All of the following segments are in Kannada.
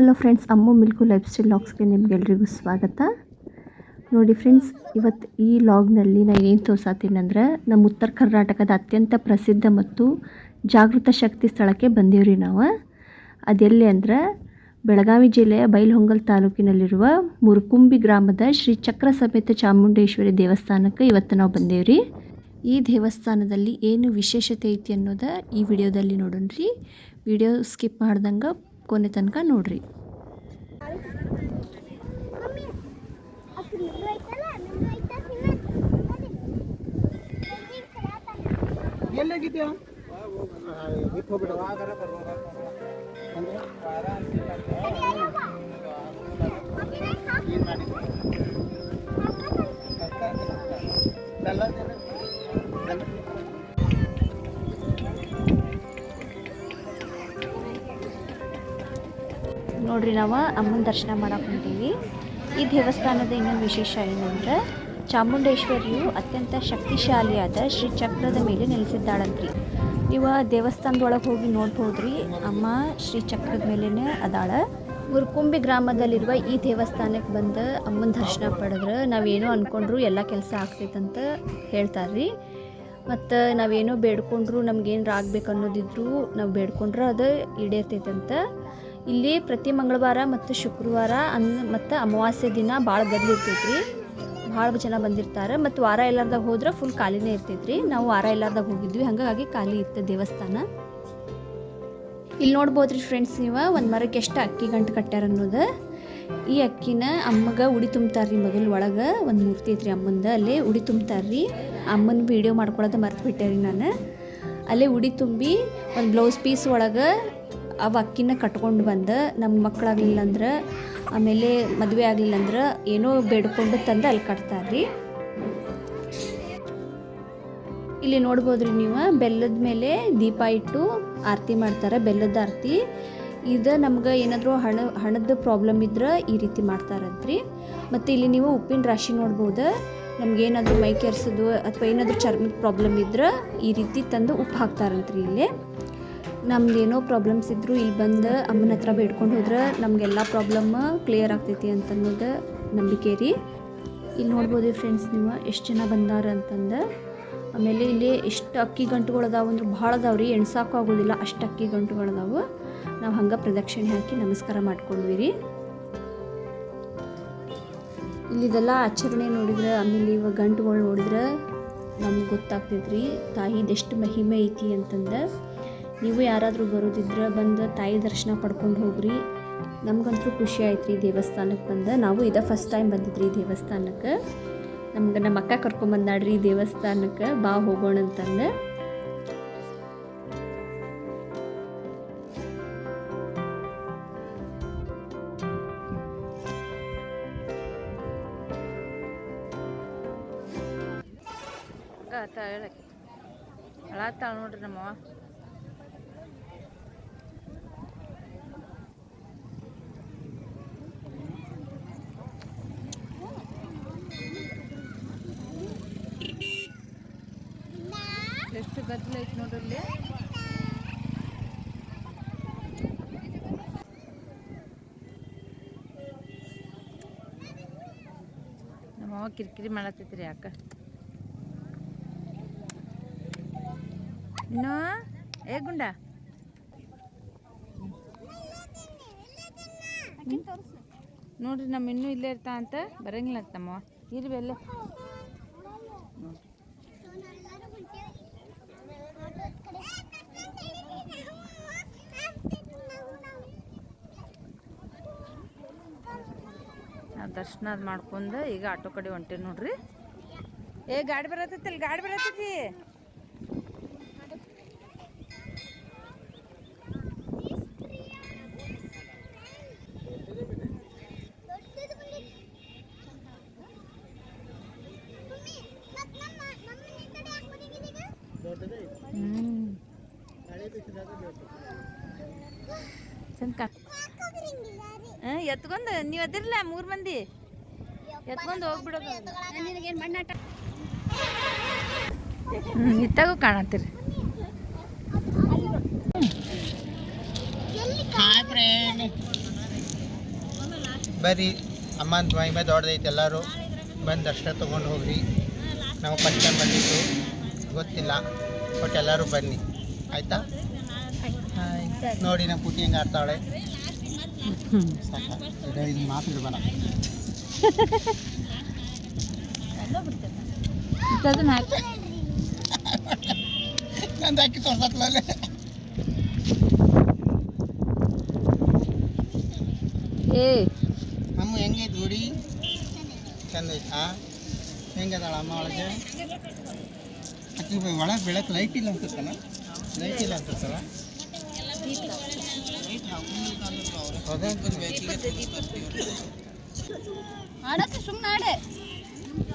ಹಲೋ ಫ್ರೆಂಡ್ಸ್, ಅಮ್ಮು ಮಿಲ್ಕು ಲೈಫ್ ಸ್ಟೈಲ್ ಲಾಗ್ಸ್ಗೆ ನಿಮಗೆಲ್ರಿಗೂ ಸ್ವಾಗತ. ನೋಡಿ ಫ್ರೆಂಡ್ಸ್, ಇವತ್ತು ಈ ಲಾಗ್ನಲ್ಲಿ ನಾನು ಏನು ತೋರ್ಸಾತೀನಂದ್ರೆ ನಮ್ಮ ಉತ್ತರ ಕರ್ನಾಟಕದ ಅತ್ಯಂತ ಪ್ರಸಿದ್ಧ ಮತ್ತು ಜಾಗೃತ ಶಕ್ತಿ ಸ್ಥಳಕ್ಕೆ ಬಂದೀವ್ರಿ ನಾವು. ಅದೆಲ್ಲಿ ಅಂದ್ರೆ ಬೆಳಗಾವಿ ಜಿಲ್ಲೆಯ ಬೈಲಹೊಂಗಲ ತಾಲೂಕಿನಲ್ಲಿರುವ ಮುರುಕುಂಬಿ ಗ್ರಾಮದ ಶ್ರೀ ಚಕ್ರ ಸಮೇತ ಚಾಮುಂಡೇಶ್ವರಿ ದೇವಸ್ಥಾನಕ್ಕೆ ಇವತ್ತು ನಾವು ಬಂದೇವ್ರಿ. ಈ ದೇವಸ್ಥಾನದಲ್ಲಿ ಏನು ವಿಶೇಷತೆ ಐತಿ ಅನ್ನೋದ ಈ ವಿಡಿಯೋದಲ್ಲಿ ನೋಡೋಣ್ರಿ. ವಿಡಿಯೋ ಸ್ಕಿಪ್ ಮಾಡ್ದಂಗೆ ಕೊನೆ ತನಕ ನೋಡ್ರಿ. ನೋಡ್ರಿ, ನಾವು ಅಮ್ಮನ ದರ್ಶನ ಮಾಡಕ್ಕೆ ಹೊಂಟೀವಿ. ಈ ದೇವಸ್ಥಾನದ ಇನ್ನೊಂದು ವಿಶೇಷ ಏನಂದ್ರೆ ಚಾಮುಂಡೇಶ್ವರಿಯು ಅತ್ಯಂತ ಶಕ್ತಿಶಾಲಿಯಾದ ಶ್ರೀ ಚಕ್ರದ ಮೇಲೆ ನೆಲೆಸಿದ್ದಾಳಂತ್ರಿ. ನೀವು ದೇವಸ್ಥಾನದೊಳಗೆ ಹೋಗಿ ನೋಡ್ಬೋದ್ರಿ, ಅಮ್ಮ ಶ್ರೀ ಚಕ್ರದ ಮೇಲೇ ಅದಾಳ. ಮುರುಕುಂಬಿ ಗ್ರಾಮದಲ್ಲಿರುವ ಈ ದೇವಸ್ಥಾನಕ್ಕೆ ಬಂದು ಅಮ್ಮನ ದರ್ಶನ ಪಡೆದ್ರೆ ನಾವೇನೋ ಅಂದ್ಕೊಂಡ್ರು ಎಲ್ಲ ಕೆಲಸ ಆಗ್ತೈತಂತ ಹೇಳ್ತಾರ್ರಿ. ಮತ್ತು ನಾವೇನೋ ಬೇಡ್ಕೊಂಡ್ರು ನಮ್ಗೇನು ಆಗ್ಬೇಕು ಅನ್ನೋದಿದ್ರು ನಾವು ಬೇಡ್ಕೊಂಡ್ರೆ ಅದು ಈಡೇರ್ತೈತಂತ. ಇಲ್ಲಿ ಪ್ರತಿ ಮಂಗಳವಾರ ಮತ್ತು ಶುಕ್ರವಾರ ಮತ್ತು ಅಮಾವಾಸ್ಯೆ ದಿನ ಭಾಳ ಗದ್ದಲ ಇರ್ತೈತ್ರಿ. ಭಾಳ ಜನ ಬಂದಿರ್ತಾರೆ. ಮತ್ತು ವಾರ ಎಲ್ಲಾರ್ದಾಗ ಹೋದ್ರೆ ಫುಲ್ ಖಾಲಿನೇ ಇರ್ತೈತ್ರಿ. ನಾವು ವಾರ ಎಲ್ಲಾರ್ದಾಗ ಹೋಗಿದ್ವಿ, ಹಾಗಾಗಿ ಖಾಲಿ ಇತ್ತು ದೇವಸ್ಥಾನ. ಇಲ್ಲಿ ನೋಡ್ಬೋದ್ರಿ ಫ್ರೆಂಡ್ಸ್, ನೀವು ಒಂದು ಮರಕ್ಕೆ ಎಷ್ಟು ಅಕ್ಕಿ ಗಂಟು ಕಟ್ಟ್ಯಾರ ಅನ್ನೋದು. ಈ ಅಕ್ಕಿನ ಅಮ್ಮಗೆ ಉಡಿ ತುಂಬ್ತಾರ್ರಿ. ಮೊದಲು ಒಳಗೆ ಒಂದು ಮೂರ್ತಿ ಐತ್ರಿ ಅಮ್ಮಂದ, ಅಲ್ಲೇ ಉಡಿ ತುಂಬ್ತಾರ್ರಿ. ಅಮ್ಮನ ವೀಡಿಯೋ ಮಾಡ್ಕೊಳ್ಳೋದು ಮರ್ತು ಬಿಟ್ಟೇರಿ ನಾನು. ಅಲ್ಲೇ ಉಡಿ ತುಂಬಿ ಒಂದು ಬ್ಲೌಸ್ ಪೀಸ್ ಒಳಗೆ ಅವು ಅಕ್ಕಿನ ಕಟ್ಕೊಂಡು ಬಂದು ನಮ್ಮ ಮಕ್ಕಳಾಗಲಿಲ್ಲ ಅಂದ್ರೆ, ಆಮೇಲೆ ಮದುವೆ ಆಗಲಿಲ್ಲ ಅಂದ್ರೆ ಏನೋ ಬೇಡ್ಕೊಂಡು ತಂದು ಅಲ್ಲಿ ಕಟ್ತಾರ್ರಿ. ಇಲ್ಲಿ ನೋಡ್ಬೋದ್ರಿ ನೀವು, ಬೆಲ್ಲದ ಮೇಲೆ ದೀಪ ಇಟ್ಟು ಆರತಿ ಮಾಡ್ತಾರೆ, ಬೆಲ್ಲದ ಆರತಿ. ಇದು ನಮ್ಗೆ ಏನಾದರೂ ಹಣದ ಪ್ರಾಬ್ಲಮ್ ಇದ್ರೆ ಈ ರೀತಿ ಮಾಡ್ತಾರಂತ್ರಿ. ಮತ್ತು ಇಲ್ಲಿ ನೀವು ಉಪ್ಪಿನ ರಾಶಿ ನೋಡ್ಬೋದು. ನಮ್ಗೇನಾದರೂ ಮೈ ಕೆರೆಸೋದು ಅಥವಾ ಏನಾದರೂ ಚರ್ಮದ ಪ್ರಾಬ್ಲಮ್ ಇದ್ರೆ ಈ ರೀತಿ ತಂದು ಉಪ್ಪು ಹಾಕ್ತಾರಂತ್ರಿ. ಇಲ್ಲೇ ನಮ್ದು ಏನೋ ಪ್ರಾಬ್ಲಮ್ಸ್ ಇದ್ದರೂ ಇಲ್ಲಿ ಬಂದು ಅಮ್ಮನ ಹತ್ರ ಬೇಡ್ಕೊಂಡು ಹೋದ್ರೆ ನಮಗೆಲ್ಲ ಪ್ರಾಬ್ಲಮ್ ಕ್ಲಿಯರ್ ಆಗ್ತೈತಿ ಅಂತನ್ನೋದು ನಂಬಿಕೆ ರೀ. ಇಲ್ಲಿ ನೋಡ್ಬೋದು ಫ್ರೆಂಡ್ಸ್, ನೀವು ಎಷ್ಟು ಜನ ಬಂದಾರ ಅಂತಂದು. ಆಮೇಲೆ ಇಲ್ಲಿ ಎಷ್ಟು ಅಕ್ಕಿ ಗಂಟುಗಳದಾವು ಅಂದ್ರೆ ಭಾಳ ಅದಾವ್ರಿ, ಎಣ್ಸಾಕು ಆಗೋದಿಲ್ಲ, ಅಷ್ಟು ಅಕ್ಕಿ ಗಂಟುಗಳದಾವು. ನಾವು ಹಂಗೆ ಪ್ರದಕ್ಷಿಣೆ ಹಾಕಿ ನಮಸ್ಕಾರ ಮಾಡ್ಕೊಂಡ್ವಿ ರೀ. ಇಲ್ಲಿದೆಲ್ಲ ಆಚರಣೆ ನೋಡಿದ್ರೆ, ಆಮೇಲೆ ಇವಾಗ ಗಂಟುಗಳು ನೋಡಿದ್ರೆ ನಮ್ಗೆ ಗೊತ್ತಾಗ್ತೈತ್ರಿ ತಾಯಿದೆಷ್ಟು ಮಹಿಮೆ ಐತಿ ಅಂತಂದು. ನೀವು ಯಾರಾದರೂ ಬರೋದಿದ್ರೆ ಬಂದು ತಾಯಿ ದರ್ಶನ ಪಡ್ಕೊಂಡು ಹೋಗ್ರಿ. ನಮ್ಗಂತೂ ಖುಷಿ ಆಯ್ತು ರೀ ದೇವಸ್ಥಾನಕ್ಕೆ ಬಂದು. ನಾವು ಇದೇ ಫಸ್ಟ್ ಟೈಮ್ ಬಂದಿದ್ರಿ ಈ ದೇವಸ್ಥಾನಕ್ಕೆ. ನಮ್ಮ ಅಕ್ಕ ಕರ್ಕೊಂಬಂದಾಡ್ರಿ ಈ ದೇವಸ್ಥಾನಕ್ಕೆ, ಬಾ ಹೋಗೋಣ ಅಂತಂದು. ಅಳಾತಾಳ ನೋಡ್ರಿ ನಮ್ಮವ್ವ. ಎಷ್ಟು ಗದ್ದಲ ಐತಿ ನೋಡ್ರಿ. ನಮ್ಮವ್ವ ಕಿರಿಕಿರಿ ಮಾಡತ್ತೈತ್ರಿ ಯಾಕ. ಇನ್ನು ಗುಂಡ ನೋಡ್ರಿ, ನಮ್ಮ ಇನ್ನೂ ಇಲ್ಲೇ ಇರ್ತಾ ಅಂತ ಬರಂಗಿಲ್ಲ ಅಂತ ನಮ್ಮವ್ವ. ಇರ್ವಿ ಎಲ್ಲ ದರ್ಶನ ಮಾಡ್ಕೊಂಡು ಈಗ ಆಟೋ ಕಡೆ ಹೊಂಟೇವಿ ನೋಡ್ರಿ. ಗಾಡಿ ಬರತ್ತೈತಿ, ಗಾಡಿ ಬರತ್ತೈತಿ. ಚಂದ ಎತ್ಕೊಂಡು ನೀವು ಅದಿರಲ್ಲ 3 ಮಂದಿ ಎತ್ಕೊಂಡು ಹೋಗ್ಬಿಡೋದು. ಇತ್ತಾಗೂ ಕಾಣತ್ತೀರಿ. ಹಾಯ್ ಫ್ರೆಂಡ್, ಬರ್ರಿ ಅಮ್ಮನ ಮಹಿಮೆ ದೊಡ್ಡದೈತೆ, ಎಲ್ಲರೂ ಬಂದು ದರ್ಶನ ತೊಗೊಂಡು ಹೋಗ್ರಿ. ನಾವು ಫಸ್ಟ್ ಟೈಮ್ ಬಂದಿದ್ದು, ಗೊತ್ತಿಲ್ಲ, ಬಟ್ ಎಲ್ಲರೂ ಬನ್ನಿ ಆಯಿತಾ. ಹಾಯ್ ನೋಡಿ ನಮ್ಮ ಪುಟ್ಟಿ ಹೆಂಗೆ ಆಡ್ತಾಳೆ. ಸಾಕ ಇದು ಮಾತಾಡ್ಬೇಡ. ನಂದು ಹಾಕಿ ತೋರ್ಸತ್ಲೇ. ಅಮ್ಮ ಹೆಂಗೈತೆ ಗುಡಿ? ಚಂದ ಐತಾ? ಹೆಂಗದಾಳ ಅಮ್ಮ ಒಳಗೆ? ಅಕ್ಕಿ ಒಳಗೆ ಬೆಳಕು ಲೈಟ್ ಇಲ್ಲ ಅನ್ಸುತ್ತಲ್ಲ, ಲೈಟ್ ಇಲ್ಲ ಅನ್ಸುತ್ತಲ್ಲ.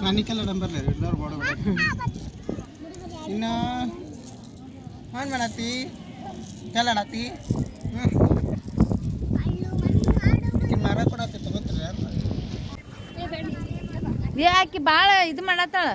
ನನಗೆಲ್ಲ ನಂಬರ್ಲಿ ಇದ್ದವ್ರು ಬೋಡ ಇನ್ನು ಏನು ಮಾಡತ್ತಿ? ಕೆಲಾಡತ್ತಿ? ಮರ ಕೊಡತ್ತಿ ತಗೋತಿಲ್ಲ. ಆಕಿ ಭಾಳ ಇದು ಮಾಡತ್ತಾಳ.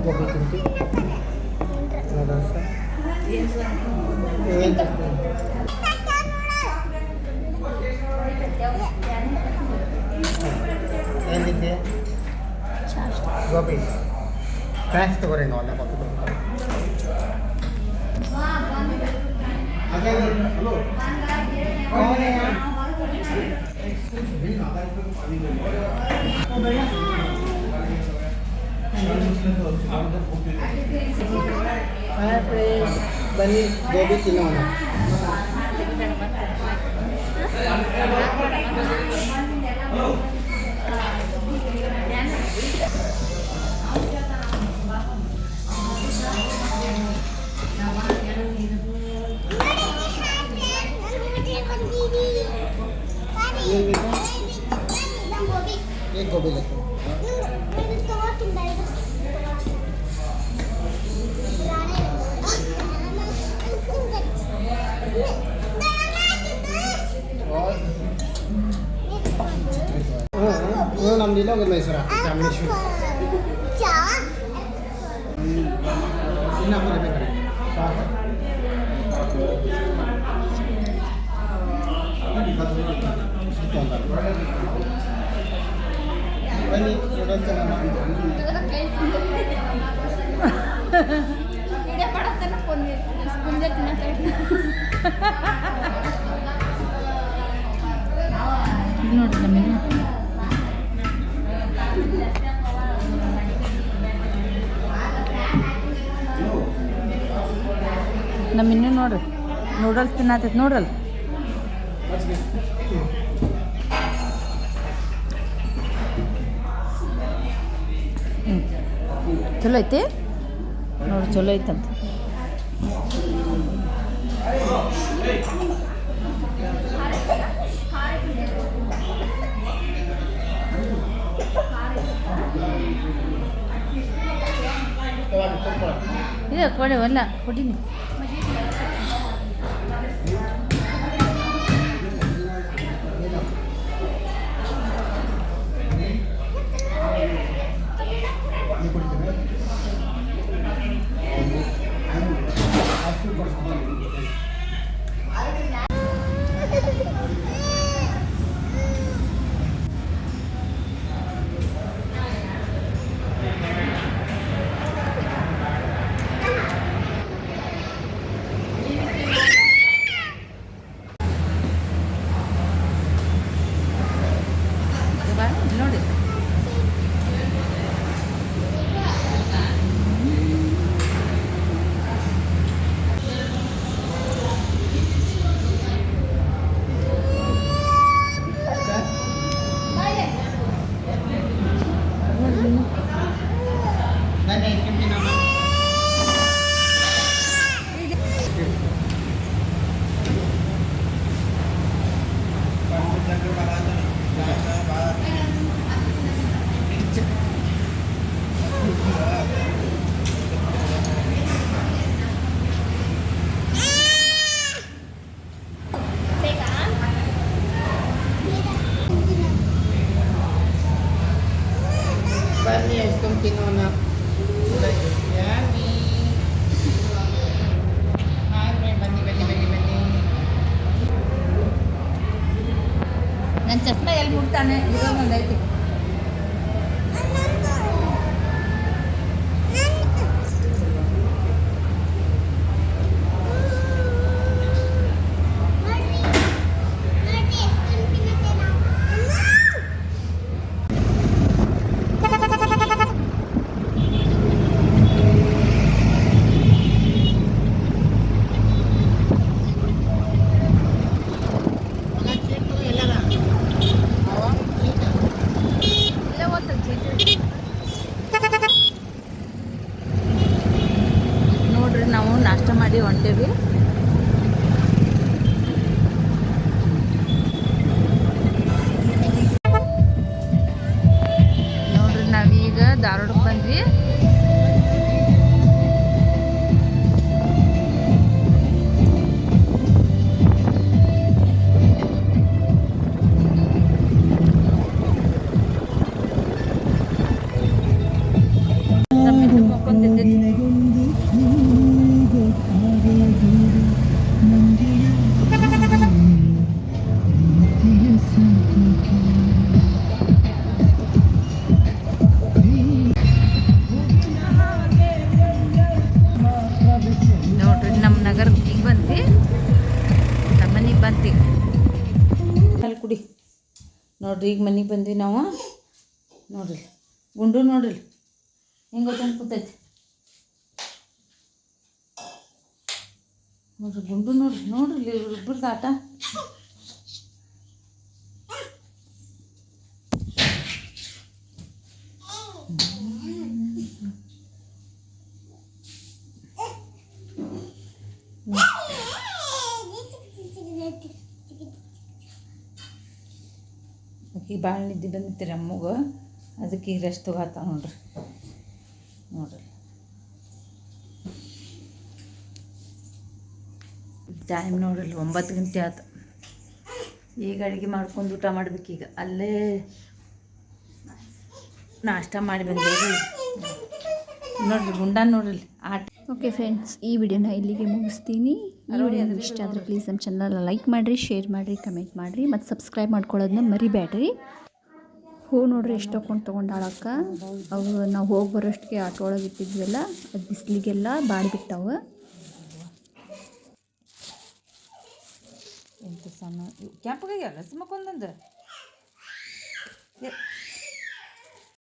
ಗೋಬಿ ತಿಂತಿ ಏನು ತಿಂದೆ? ಗೋಬಿ ಸ್ನ್ಯಾಕ್ಸ್ ತಗೋರಿ. ನಾವು ಅಲ್ಲೇ ಕೊಟ್ಟು ಬನ್ನಿ ಗೋಬಿ ತಿನ್ನೋಣ. एक गोभी लेते ನಮ್ದಿಲ್ಲ ಹೋಗೋದು ಮೈಸೂರು ಚಾಮುಂಡೇಶ್ವರಿ. ಇನ್ನೂ ಬೇಕಾರೆ ಸಾಕು. ಬನ್ನಿ ನೋಡ್ರಿ ನಮ್ಮಿನ್ನೂ ನೋಡ್ರಿ ನೂಡಲ್ಸ್ ತಿನ್ನತೈತಿ ನೋಡ್ರಲ್ಲ. ಚಲೋ ಐತಿ ನೋಡ್ರಿ, ಚಲೋ ಐತಂತ. ಇದು ಕೊಡಿ ಅಲ್ಲ ಕೊಡಿನಿ. ನನ್ನ ಚಸ್ಮಾ ಎಲ್ಲಿ ಮುಟ್ತಾನೆ ಇದೊಂದೈತಿ. ನೋಡ್ರಿ ನಾವು ನಾಷ್ಟ ಮಾಡಿ ಹೊಂಟೇವಿ. ನೋಡ್ರಿ ನಾವೀಗ ಧಾರವಾಡಕ್ಕೆ ಬಂದ್ವಿ. ನೋಡ್ರಿ ನಮ್ಮ ನಗರಕ್ಕೆ ಈಗ ಬಂದ್ವಿ, ನಮ್ಮ ಮನೆಗೆ ಬಂದ್ವಿ. ಅಲ್ಲಿ ಕುಡಿ. ನೋಡ್ರಿ ಈಗ ಮನೆಗೆ ಬಂದ್ವಿ ನಾವು. ನೋಡ್ರಿ ಗುಂಡು ನೋಡ್ರಿ ಹೆಂಗೆ ಗೊತ್ತಂದು ಕೂತೈತಿ. ನೋಡ್ರಿ ಗುಂಡು ನೋಡ್ರಿ ನೋಡ್ರಿ ಇಬ್ಬರದ್ದು ಆಟ. ಆಕಿ ಭಾಳ ನಿದ್ದೆ ಬಂದಿತ್ತೀರಿ ಅಮ್ಮಗೆ, ಅದಕ್ಕೆ ಈಗ ರೆಸ್ಟ್ ತಗೋತಾವ ನೋಡ್ರಿ. ನೋಡ್ರಿ ಟೈಮ್ ನೋಡ್ರಿ 9 ಗಂಟೆ ಆಯ್ತು. ಈಗ ಅಡುಗೆ ಮಾಡ್ಕೊಂಡು ಊಟ ಮಾಡ್ಬೇಕೀಗ. ಅಲ್ಲೇ ನಾಷ್ಟ ಮಾಡಿ ಬಂದೇವಿ. ನೋಡ್ರಿ ಗುಂಡ ನೋಡ್ರಿ ಆಟ. ಓಕೆ ಫ್ರೆಂಡ್ಸ್, ಈ ವಿಡಿಯೋನ ಇಲ್ಲಿಗೆ ಮುಗಿಸ್ತೀನಿ. ಈ ವಿಡಿಯೋ ನಿಮ್ಗೆ ಇಷ್ಟ ಆದರೆ ಪ್ಲೀಸ್ ನಮ್ಮ ಚಾನಲ್ ಲೈಕ್ ಮಾಡಿರಿ, ಶೇರ್ ಮಾಡಿರಿ, ಕಮೆಂಟ್ ಮಾಡಿರಿ ಮತ್ತು ಸಬ್ಸ್ಕ್ರೈಬ್ ಮಾಡ್ಕೊಳ್ಳೋದನ್ನ ಮರಿಬೇಡ್ರಿ. ಹೂ ನೋಡ್ರಿ ಎಷ್ಟೊಂದು ತೊಗೊಂಡಾಳಕ್ಕ. ಅವು ನಾವು ಹೋಗಿ ಬರೋಷ್ಟಿಗೆ ಆಟೋ ಒಳಗೆ ಇಟ್ಟಿದ್ವಲ್ಲ, ಅದು ಬಿಸಿಲಿಗೆಲ್ಲ ಬಾಡಿಬಿಟ್ಟವು. ಎಂತ ಸಣ್ಣ ಕ್ಯಾಂಪ್ಗೆ ರಸ ಮಕ್ಕೊಂದಂದು